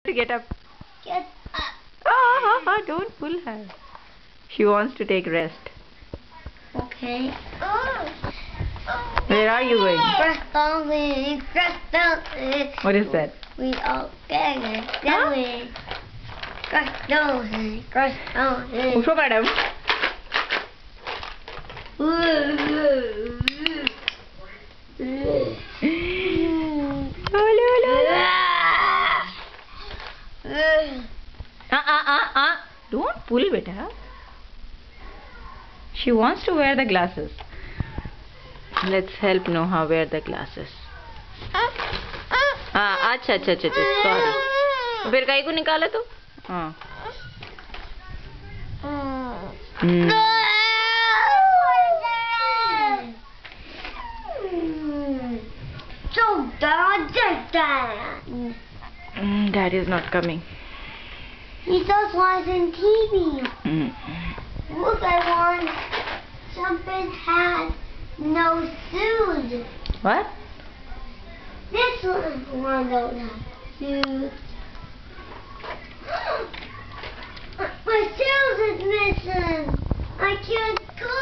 to get up. Get up. Don't pull her. She wants to take rest. Okay. Where are you going? Crystal. What is that? We all going. Crystal. Usho madam. Don't pull, beta. She wants to wear the glasses. Let's help Noha wear the glasses. अच्छा sorry. फिर काई को निकाला तो? हाँ. Dad is not coming. He just watching TV. Look, I want something had no shoes. What? This one don't have shoes. My shoes is missing. I can't go.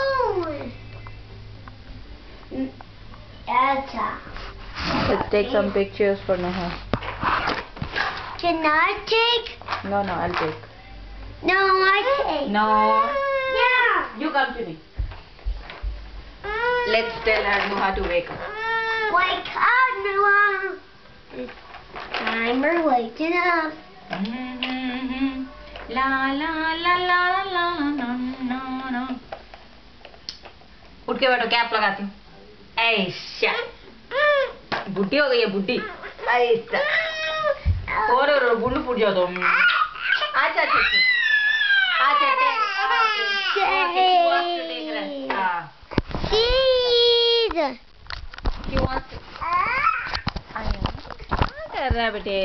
Let's take some pictures for Noha. Can I take? No, I'll take. No, I take. No. Yeah. You come to me. Let's tell her Noha to wake up. Wake up, Noah. It's time we're waking up. La la la la la la la. उठ के बैठो, cap लगाती हूँ. ऐसा बुड्ढी हो गई है, बुड्ढी. ऐसा और गुंड फूट जाओ तुम. अच्छा क्या कर रहा है बेटे?